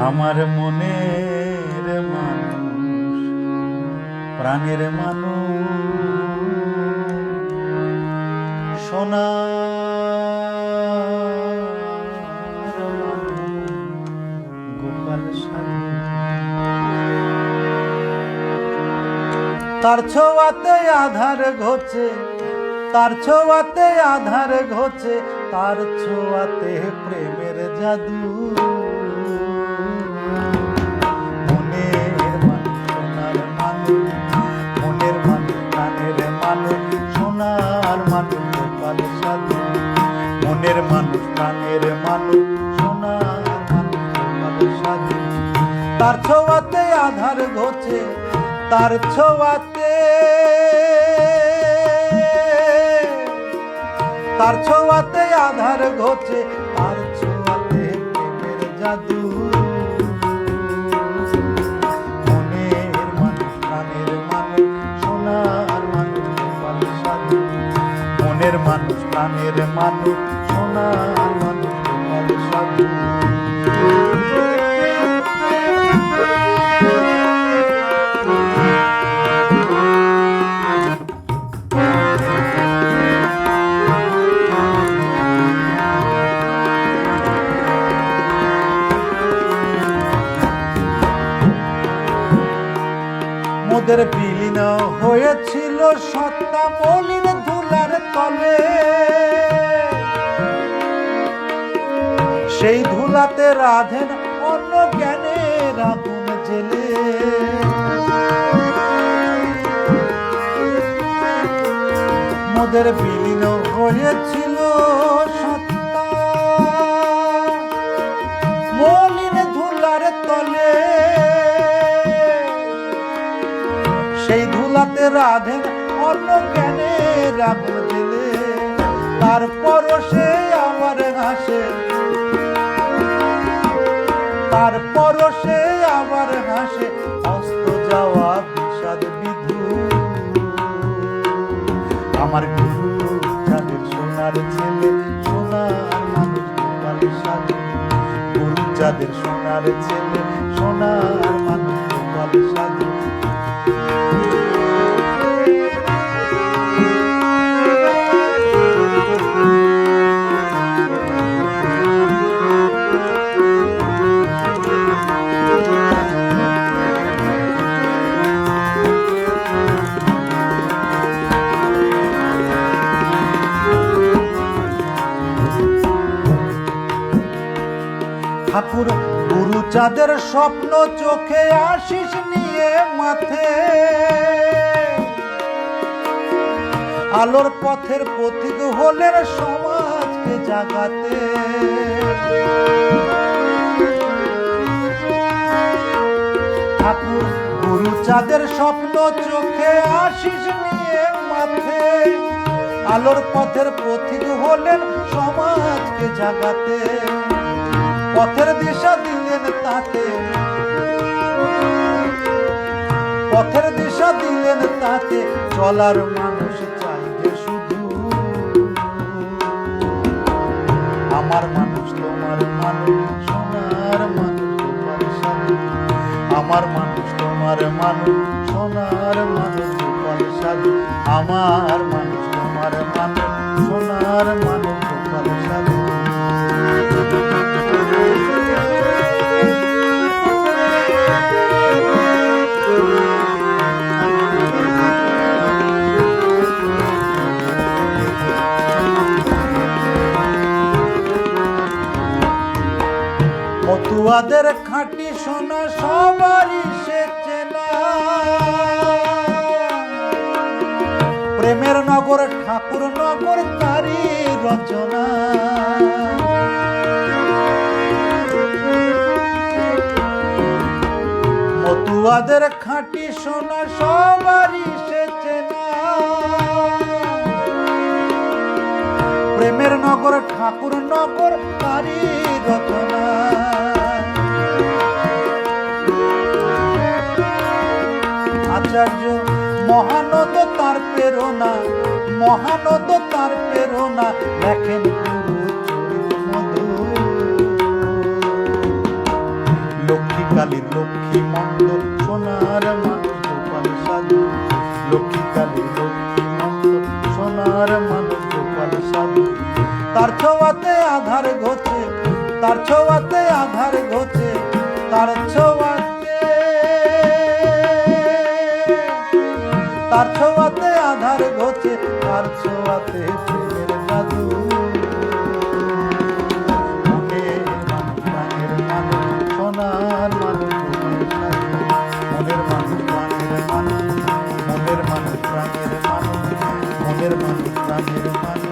আমার মনের মানুষ, প্রাণের মানুষ, সোনা গোপাল সাধু। তার ছোঁয়াতে আধার ঘোচে, তার ছোঁয়াতে আধার ঘোচে, তার ছোঁয়াতে প্রেমের জাদু। মনের মানুষ, সোনার মানুষ, মনের মানুষ, প্রাণের মানুষ, সোনার মানুষ গোপাল সাধু। মনের মানুষ, প্রাণের মানুষ, সোনার মানুষ গোপাল সাধু। তার ছোঁয়াতে আধার ঘোচে, তার ছোঁয়াতে, তার ছোঁয়াতে আধার ঘোচে, তার ছোঁয়াতে প্রেমের জাদু। মনের মানুষ, প্রাণের মানুষ, সোনার মানুষ গোপাল সাধু। মনের মানুষ, প্রাণের মানুষ, সোনার মানুষ গোপাল সাধু। মোদের বিলীন হয়েছিল সত্তা মলিন ধুলার তলে, সেই ধুলাতে রাধেন অন্য জ্ঞানের আগুন জেলে। মোদের বিলীন হয়েছিল সত্তা মলিন ধুলার তলে, সেই ধুলাতে রাধেন অন্য জ্ঞানের আগুন জেলে। তারপরও সে আবার হাসে, তারপরও সে আবার হাসে, অস্ত যাওয়া বিষাদ বিধু। আমার গুরু যাদের সোনার ছেলে, সোনার মানুষ গোপাল সাধু। গুরু যাদের সোনার ছেলে, সোনার মানুষ গোপাল সাধু। ঠাকুর গুরু চাঁদের স্বপ্ন চোখে, আশিস নিয়ে মাথে, আলোর পথের পথিক হলেন সমাজকে জাগাতে। ঠাকুর গুরু চাঁদের স্বপ্ন চোখে, আশিস নিয়ে মাথে, আলোর পথের পথিক হলেন সমাজকে জাগাতে। পথের দিশা দিলেন তাতে, পথের দিশা দিলেন তাতে, চলার মানুষ চাই যে শুধু। আমার মানুষ, তোমার মানুষ, সোনার মানুষ গোপাল সাধু। আমার মানুষ, তোমার মানুষ, সোনার মানুষ গোপাল সাধু। আমার মানুষ, তোমার মানুষ, সোনার মানুষ গোপাল সাধু। মতুয়াদের খাঁটি সোনা সবারই সে চেনা, প্রেমের নগর ঠাকুর নগর তারি রচনা। মতুয়াদের খাঁটি সোনা সবারই সে চেনা, প্রেমের নগর ঠাকুর নগর তারি রচনা। আচার্য মহানদ তার প্রেরণা, মহানদ তার প্রেরণা, লেখেন গুরু চরিত মধু। কালীর লক্ষ্মী মন্দির সোনার মানুষ গোপাল সাধু, লক্ষ্মী কালীর লক্ষ্মী মন্দির সোনার মানুষ গোপাল সাধু। তার ছোঁয়াতে আধার ঘোচে, তার ছোঁয়াতে আধার ঘোচে, তার ছোঁয়াতে, তার ছোঁয়াতে আধার ঘোচে, তার ছোঁয়াতে প্রেমের জাদু। মনের মানুষ প্রাণের মানুষ সোনার মানুষ গোপাল সাধু, মনের মানুষ প্রাণের মানুষ, মনের মানুষ প্রাণের মানুষ, মনের মানুষ প্রাণের মানুষ।